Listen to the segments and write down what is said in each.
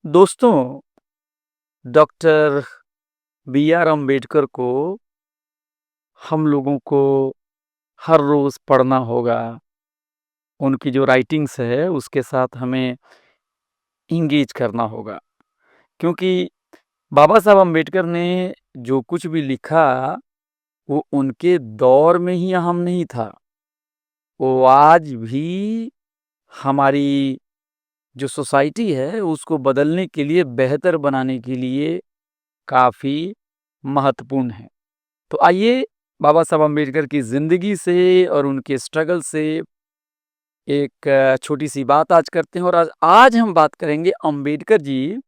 दोस्तों, doctor B are Ambedkar को हम लोगों को हर रोज़ पढ़ना होगा। उनकी जो राइटिंग्स है उसके साथ हमें एंगेज करना होगा। क्योंकि बाबा साहब अम्बेडकर ने जो कुछ भी लिखा वो उनके दौर में ही अहम नहीं था। वो आज भी हमारी जो सोसाइटी है उसको बदलने के लिए, बेहतर बनाने के लिए काफ़ी महत्वपूर्ण है। तो आइए बाबा साहब अम्बेडकर की ज़िंदगी से और उनके स्ट्रगल से एक छोटी-सी बात आज करते हैं। और आज हम बात करेंगे अम्बेडकर जी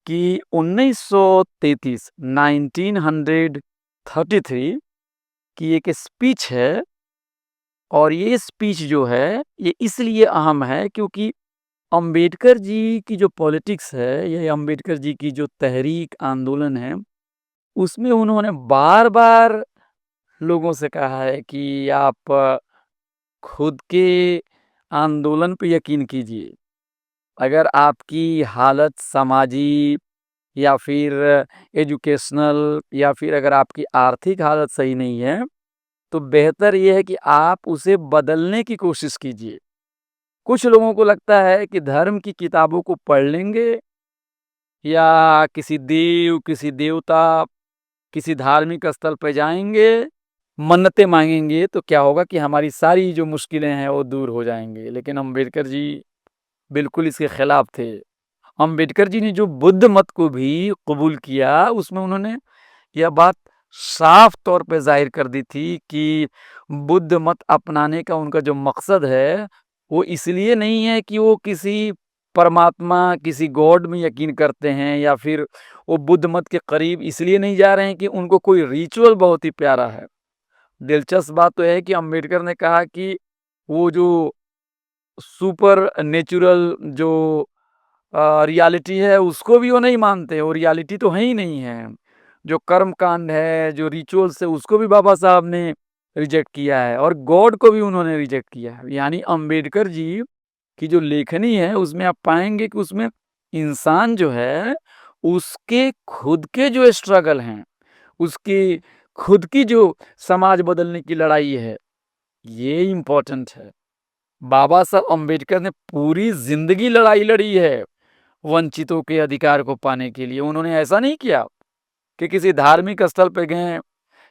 की 1933 1933 की एक स्पीच है। और ये स्पीच जो है ये इसलिए अहम है क्योंकि अम्बेडकर जी की जो पॉलिटिक्स है, ये अम्बेडकर जी की जो तहरीक आंदोलन है, उसमें उन्होंने बार-बार लोगों से कहा है कि आप खुद के आंदोलन पे यकीन कीजिए। अगर आपकी हालत सामाजिक या फिर एजुकेशनल या फिर अगर आपकी आर्थिक हालत सही नहीं है, तो बेहतर ये है कि आप उसे बदलने की कोशिश कीजिए। कुछ लोगों को लगता है कि धर्म की किताबों को पढ़ लेंगे या किसी देव, किसी देवता, किसी धार्मिक स्थल पे जाएँगे, मन्नतें माँगेंगे तो क्या होगा कि हमारी सारी जो मुश्किलें हैं वो दूर हो जाएँगी। लेकिन अम्बेडकर जी बिल्कुल इसके खिलाफ थे। अम्बेडकर जी ने जो बुद्ध मत को भी कबूल किया, उसमें उन्होंने यह बात साफ तौर पे ज़ाहिर कर दी थी कि बुद्ध मत अपनाने का उनका जो मकसद है, वो इसलिए नहीं है कि वो किसी परमात्मा, किसी गॉड में यकीन करते हैं या फिर वो बुद्ध मत के करीब इसलिए नहीं जा रहे हैं कि उनको कोई रिचुअल बहुत ही प्यारा है। दिलचस्प बात तो है कि अम्बेडकर ने कहा कि वो जो सुपर नेचुरल जो रियलिटी है उसको भी वो नहीं मानते, वो रियलिटी तो है ही नहीं है। जो कर्म कांड है, जो रिचुअल्स है, उसको भी बाबा साहब ने रिजेक्ट किया है और गॉड को भी उन्होंने रिजेक्ट किया है। यानी अम्बेडकर जी की जो लेखनी है उसमें आप पाएंगे कि उसमें इंसान जो है उसके खुद के जो स्ट्रगल हैं, उसकी खुद की जो समाज बदलने की लड़ाई है, ये इम्पोर्टेंट है। बाबा साहब अम्बेडकर ने पूरी जिंदगी लड़ाई लड़ी है वंचितों के अधिकार को पाने के लिए। उन्होंने ऐसा नहीं किया कि किसी धार्मिक स्थल पे गए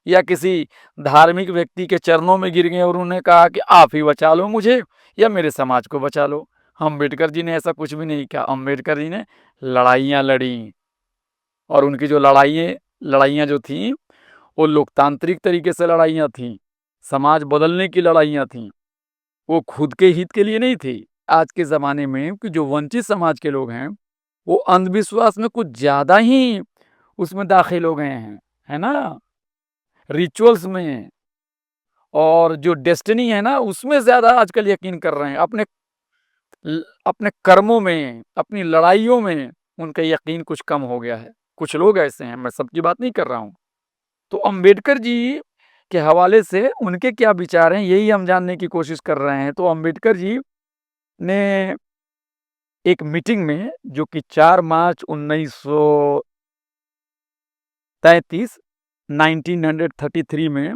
या किसी धार्मिक व्यक्ति के चरणों में गिर गए और उन्होंने कहा कि आप ही बचा लो मुझे या मेरे समाज को बचा लो। अम्बेडकर जी ने ऐसा कुछ भी नहीं किया। अम्बेडकर जी ने लड़ाइयाँ लड़ी और उनकी जो लड़ाइयाँ जो थी वो लोकतांत्रिक तरीके से लड़ाइयाँ थी, समाज बदलने की लड़ाइयाँ थी, वो खुद के हित के लिए नहीं थी। आज के ज़माने में कि जो वंचित समाज के लोग हैं, वो अंधविश्वास में कुछ ज़्यादा ही उसमें दाखिल हो गए हैं, है ना? रिचुअल्स में और जो डेस्टिनी है ना, उसमें ज़्यादा आजकल यकीन कर रहे हैं। अपने कर्मों में, अपनी लड़ाइयों में उनका यकीन कुछ कम हो गया है। कुछ लोग ऐसे हैं, मैं सबकी बात नहीं कर रहा हूँ। तो अम्बेडकर जी के हवाले से उनके क्या विचार हैं, यही हम जानने की कोशिश कर रहे हैं। तो अम्बेडकर जी ने एक मीटिंग में जो कि 4 मार्च 1933 1933 में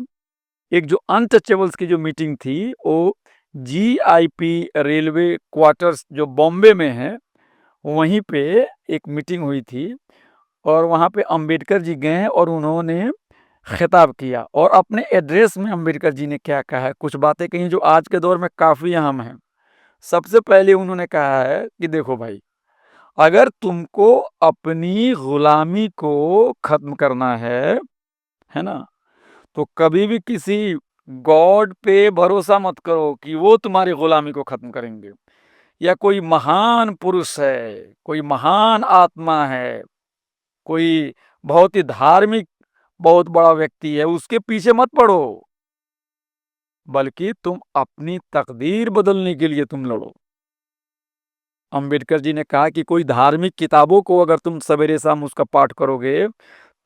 एक जो अनटचेबल्स की जो मीटिंग थी वो जीआईपी रेलवे क्वार्टर्स जो बॉम्बे में है, वहीं पे एक मीटिंग हुई थी। और वहाँ पे अम्बेडकर जी गए और उन्होंने खिताब किया और अपने एड्रेस में अम्बेडकर जी ने क्या कहा है, कुछ बातें कही जो आज के दौर में काफ़ी अहम हैं। सबसे पहले उन्होंने कहा है कि देखो भाई, अगर तुमको अपनी गुलामी को खत्म करना है ना? तो कभी भी किसी गॉड पे भरोसा मत करो कि वो तुम्हारी गुलामी को खत्म करेंगे या कोई महान पुरुष है, कोई महान आत्मा है, कोई बहुत ही धार्मिक बहुत बड़ा व्यक्ति है, उसके पीछे मत पड़ो, बल्कि तुम अपनी तकदीर बदलने के लिए तुम लड़ो। अंबेडकर जी ने कहा कि कोई धार्मिक किताबों को अगर तुम सवेरे शाम उसका पाठ करोगे,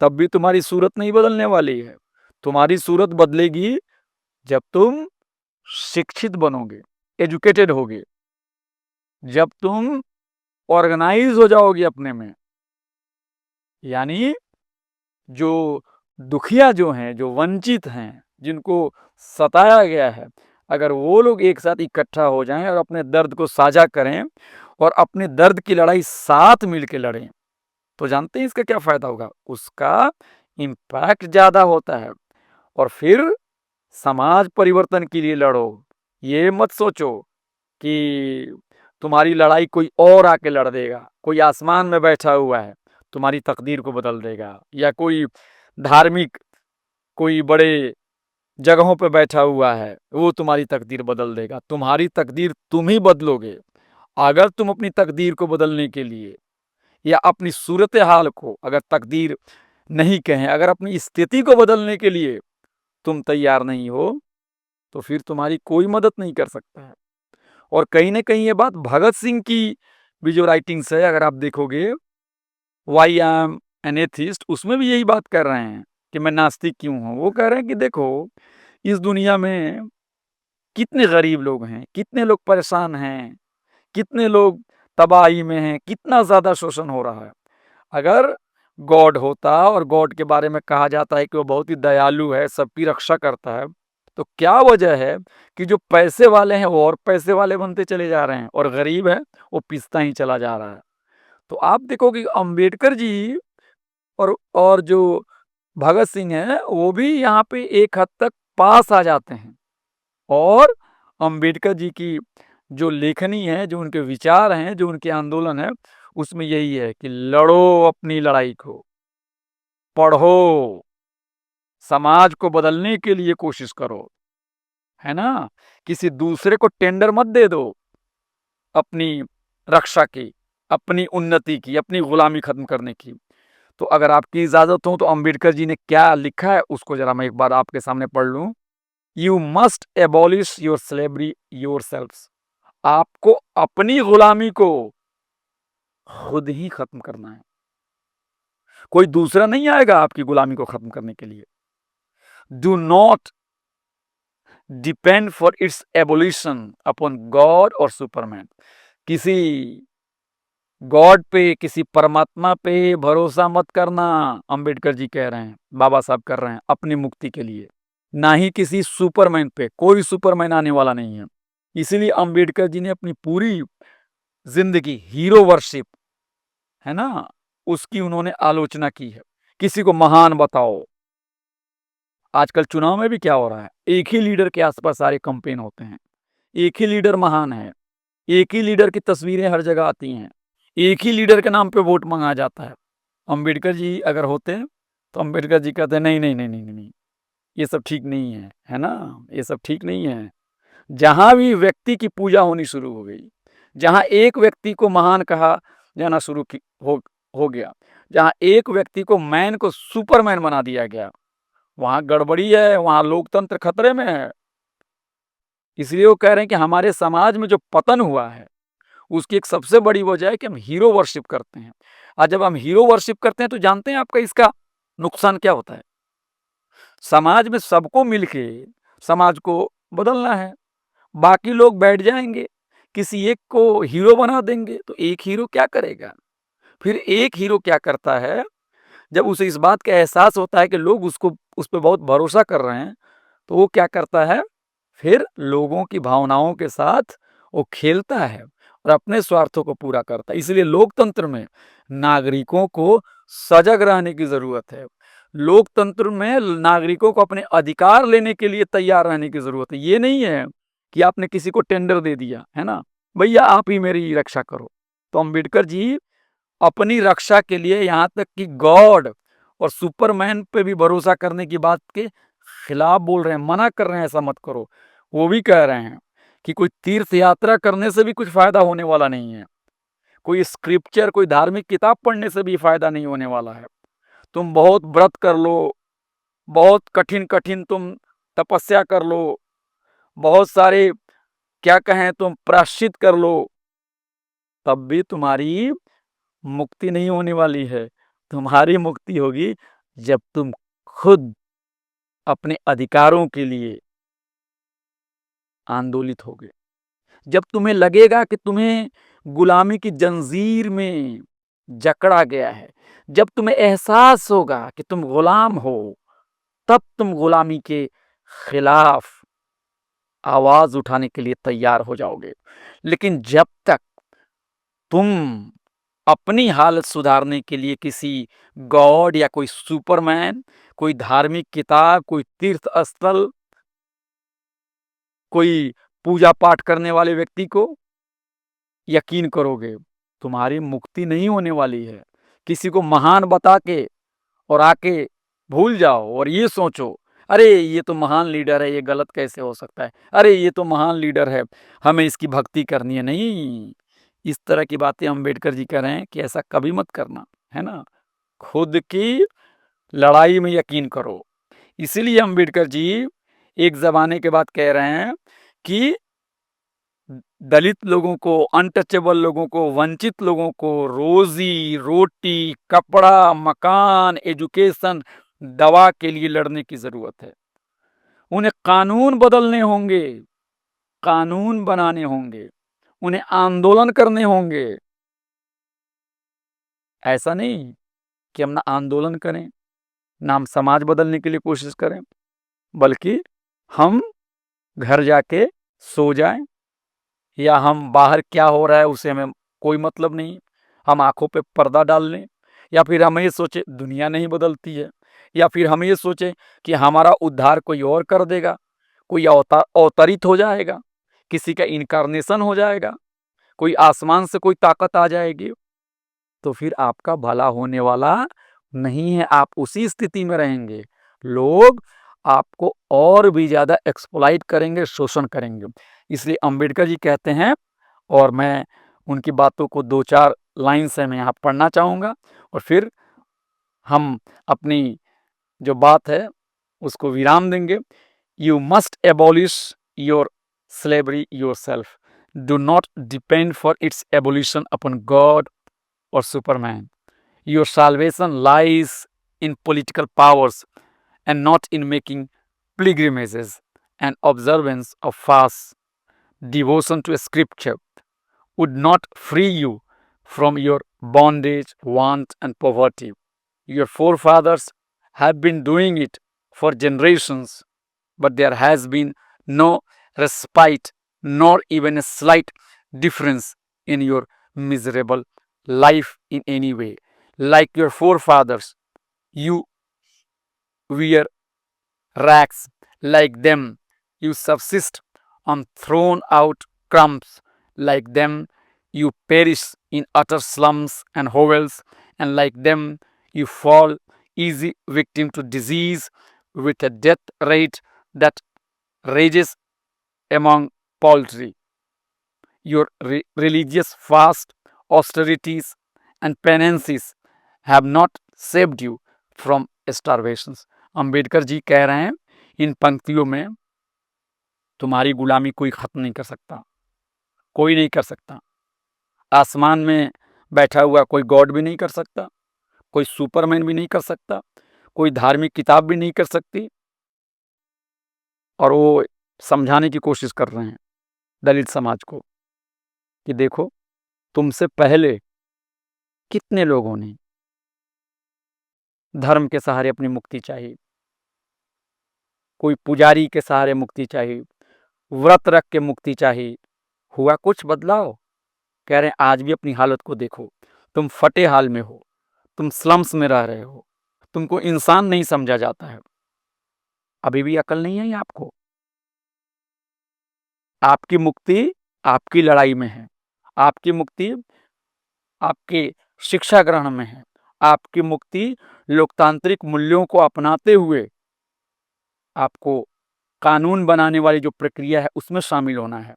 तब भी तुम्हारी सूरत नहीं बदलने वाली है। तुम्हारी सूरत बदलेगी जब तुम शिक्षित बनोगे, एजुकेटेड होगे, जब तुम ऑर्गेनाइज हो जाओगी अपने में। यानी जो दुखिया जो हैं, जो वंचित हैं, जिनको सताया गया है, अगर वो लोग एक साथ इकट्ठा हो जाएं और अपने दर्द को साझा करें और अपने दर्द की लड़ाई साथ मिलके लड़ें, तो जानते हैं इसका क्या फायदा होगा? उसका इम्पैक्ट ज्यादा होता है। और फिर समाज परिवर्तन के लिए लड़ो। ये मत सोचो कि तुम्हारी लड़ाई कोई और आके लड़ देगा, कोई आसमान में बैठा हुआ है तुम्हारी तकदीर को बदल देगा, या कोई धार्मिक कोई बड़े जगहों पे बैठा हुआ है वो तुम्हारी तकदीर बदल देगा। तुम्हारी तकदीर तुम ही बदलोगे। अगर तुम अपनी तकदीर को बदलने के लिए या अपनी सूरत हाल को, अगर तकदीर नहीं कहें, अगर अपनी स्थिति को बदलने के लिए तुम तैयार नहीं हो, तो फिर तुम्हारी कोई मदद नहीं कर सकता है। और कहीं ना कहीं ये बात भगत सिंह की भी जो राइटिंग्स है, अगर आप देखोगे, why I am an atheist, उसमें भी यही बात कर रहे हैं कि मैं नास्तिक क्यों हूं। वो कह रहे हैं कि देखो, इस दुनिया में कितने गरीब लोग हैं, कितने लोग परेशान हैं, कितने लोग तबाही में हैं, कितना ज्यादा शोषण हो रहा है। अगर गॉड होता और गॉड के बारे में कहा जाता है कि वो बहुत ही दयालु है, सबकी रक्षा करता है, तो क्या वजह है कि जो पैसे वाले हैं वो और पैसे वाले बनते चले जा रहे हैं और गरीब है वो पिसता ही चला जा रहा है। तो आप देखोगे अंबेडकर जी और जो भगत सिंह है वो भी यहाँ पे एक हद तक पास आ जाते हैं। और अंबेडकर जी की जो लेखनी है, जो उनके विचार हैं, जो उनके आंदोलन है, उसमें यही है कि लड़ो अपनी लड़ाई को, पढ़ो, समाज को बदलने के लिए कोशिश करो, है ना? किसी दूसरे को टेंडर मत दे दो अपनी रक्षा की, अपनी उन्नति की, अपनी गुलामी खत्म करने की। तो अगर आपकी इजाजत हो तो अंबेडकर जी ने क्या लिखा है उसको जरा मैं एक बार आपके सामने पढ़ लूं। You must abolish your slavery your self. आपको अपनी गुलामी को खुद ही खत्म करना है। कोई दूसरा नहीं आएगा आपकी गुलामी को खत्म करने के लिए। Do not depend for its abolition upon God और सुपरमैन। किसी गॉड पे, किसी परमात्मा पे भरोसा मत करना, अंबेडकर जी कह रहे हैं, बाबा साहब कर रहे हैं अपनी मुक्ति के लिए। ना ही किसी सुपरमैन पे, कोई सुपरमैन आने वाला नहीं है। इसीलिए अंबेडकर जी ने अपनी पूरी जिंदगी हीरो वर्शिप, है ना, उसकी उन्होंने आलोचना की है। किसी को महान बताओ। आजकल चुनाव में भी क्या हो रहा है, एक ही लीडर के आसपास सारे कंपेन होते हैं, एक ही लीडर महान है, एक ही लीडर की तस्वीरें हर जगह आती हैं, एक ही लीडर के नाम पे वोट मांगा जाता है। अंबेडकर जी अगर होते तो अंबेडकर जी कहते नहीं नहीं नहीं नहीं नहीं नहीं, ये सब ठीक नहीं है ना, ये सब ठीक नहीं है। जहां भी व्यक्ति की पूजा होनी शुरू हो गई, जहां एक व्यक्ति को महान कहा जाना हो गया, जहां एक व्यक्ति को मैन को सुपरमैन बना दिया गया, वहां गड़बड़ी है, वहां लोकतंत्र खतरे में है। इसलिए वो कह रहे हैं कि हमारे समाज में जो पतन हुआ है उसकी एक सबसे बड़ी वजह है कि हम हीरो वर्शिप करते हैं। और जब हम हीरो वर्शिप करते हैं तो जानते हैं आपका इसका नुकसान क्या होता है? समाज में सबको मिलके समाज को बदलना है। बाकी लोग बैठ जाएंगे, किसी एक को हीरो बना देंगे, तो एक हीरो क्या करेगा? फिर एक हीरो क्या करता है, जब उसे इस बात का एहसास होता है कि लोग उसको उस पर बहुत भरोसा कर रहे हैं, तो वो क्या करता है, फिर लोगों की भावनाओं के साथ वो खेलता है और अपने स्वार्थों को पूरा करता है। इसलिए लोकतंत्र में नागरिकों को सजग रहने की जरूरत है। लोकतंत्र में नागरिकों को अपने अधिकार लेने के लिए तैयार रहने की जरूरत है। ये नहीं है कि आपने किसी को टेंडर दे दिया, है ना, भैया आप ही मेरी रक्षा करो। तो अंबेडकर जी अपनी रक्षा के लिए यहाँ तक कि गॉड और सुपरमैन पे भी भरोसा करने की बात के खिलाफ बोल रहे हैं, मना कर रहे हैं, ऐसा मत करो। वो भी कह रहे हैं कि कोई तीर्थ यात्रा करने से भी कुछ फायदा होने वाला नहीं है, कोई स्क्रिप्चर, कोई धार्मिक किताब पढ़ने से भी फायदा नहीं होने वाला है। तुम बहुत व्रत कर लो, बहुत कठिन कठिन तुम तपस्या कर लो, बहुत सारे क्या कहें तुम प्रायश्चित कर लो, तब भी तुम्हारी मुक्ति नहीं होने वाली है। तुम्हारी मुक्ति होगी जब तुम खुद अपने अधिकारों के लिए आंदोलित होगे, जब तुम्हें लगेगा कि तुम्हें गुलामी की जंजीर में जकड़ा गया है, जब तुम्हें एहसास होगा कि तुम गुलाम हो, तब तुम गुलामी के खिलाफ आवाज उठाने के लिए तैयार हो जाओगे। लेकिन जब तक तुम अपनी हालत सुधारने के लिए किसी गॉड या कोई सुपरमैन, कोई धार्मिक किताब, कोई तीर्थ स्थल, कोई पूजा पाठ करने वाले व्यक्ति को यकीन करोगे, तुम्हारी मुक्ति नहीं होने वाली है। किसी को महान बता के और आके भूल जाओ और ये सोचो, अरे ये तो महान लीडर है, ये गलत कैसे हो सकता है, अरे ये तो महान लीडर है, हमें इसकी भक्ति करनी है। नहीं, इस तरह की बातें अम्बेडकर जी कह रहे हैं कि ऐसा कभी मत करना, है ना। खुद की लड़ाई में यकीन करो। इसीलिए अम्बेडकर जी एक जमाने के बाद कह रहे हैं कि दलित लोगों को, अनटचेबल लोगों को, वंचित लोगों को रोजी रोटी, कपड़ा, मकान, एजुकेशन, दवा के लिए लड़ने की जरूरत है। उन्हें कानून बदलने होंगे, कानून बनाने होंगे, उन्हें आंदोलन करने होंगे। ऐसा नहीं कि हम ना आंदोलन करें, ना हम समाज बदलने के लिए कोशिश करें, बल्कि हम घर जाके सो जाएं, या हम बाहर क्या हो रहा है उसे हमें कोई मतलब नहीं, हम आंखों पे पर्दा डाल लें, या फिर हम ये सोचें दुनिया नहीं बदलती है, या फिर हम ये सोचें कि हमारा उद्धार कोई और कर देगा, कोई अवतरित हो जाएगा, किसी का इनकारनेशन हो जाएगा, कोई आसमान से कोई ताकत आ जाएगी, तो फिर आपका भला होने वाला नहीं है। आप उसी स्थिति में रहेंगे, लोग आपको और भी ज्यादा एक्सप्लॉइट करेंगे, शोषण करेंगे। इसलिए अंबेडकर जी कहते हैं, और मैं उनकी बातों को 2-4 लाइन से मैं यहाँ पढ़ना चाहूँगा, और फिर हम अपनी जो बात है उसको विराम देंगे। You must abolish your slavery your self, do not depend for its abolition upon God or Superman. Your salvation lies in political powers and not in making pilgrimages and observance of fasts. Devotion to scripture would not free you from your bondage, want, and poverty. Your forefathers have been doing it for generations, but there has been no respite, nor even a slight difference in your miserable life in any way. Like your forefathers, you wear rags, like them, you subsist on thrown out crumbs, like them, you perish in utter slums and hovels, and like them, you fall easy victim to disease with a death rate that rages among poultry. Your religious fast, austerities, and penances have not saved you from starvations. Ambedkar ji कह रहे हैं इन पंक्तियों में, तुम्हारी गुलामी कोई खत्म नहीं कर सकता, कोई नहीं कर सकता। आसमान में बैठा हुआ कोई गॉड भी नहीं कर सकता, कोई सुपरमैन भी नहीं कर सकता, कोई धार्मिक किताब भी नहीं कर सकती। और वो समझाने की कोशिश कर रहे हैं दलित समाज को कि देखो, तुमसे पहले कितने लोगों ने धर्म के सहारे अपनी मुक्ति चाहिए, कोई पुजारी के सहारे मुक्ति चाहिए, व्रत रख के मुक्ति चाहिए। हुआ कुछ बदलाव? कह रहे हैं आज भी अपनी हालत को देखो, तुम फटे हाल में हो, तुम स्लम्स में रह रहे हो, तुमको इंसान नहीं समझा जाता है। अभी भी अकल नहीं है आपको? आपकी मुक्ति आपकी लड़ाई में है, आपकी मुक्ति आपके शिक्षा ग्रहण में है, आपकी मुक्ति लोकतांत्रिक मूल्यों को अपनाते हुए आपको कानून बनाने वाली जो प्रक्रिया है उसमें शामिल होना है,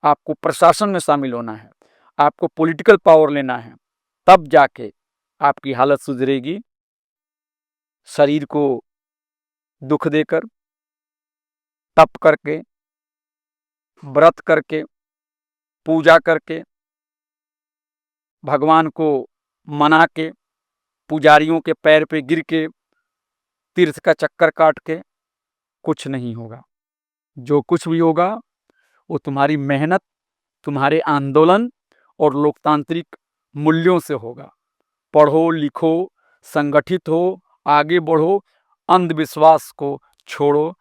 आपको प्रशासन में शामिल होना है, आपको पॉलिटिकल पावर लेना है, तब जाके आपकी हालत सुधरेगी। शरीर को दुख देकर, तप करके, व्रत करके, पूजा करके, भगवान को मना के, पुजारियों के पैर पे गिर के, तीर्थ का चक्कर काट के कुछ नहीं होगा। जो कुछ भी होगा वो तुम्हारी मेहनत तुम्हारे आंदोलन और लोकतांत्रिक मूल्यों से होगा। पढ़ो, लिखो, संगठित हो, आगे बढ़ो, अंधविश्वास को छोड़ो।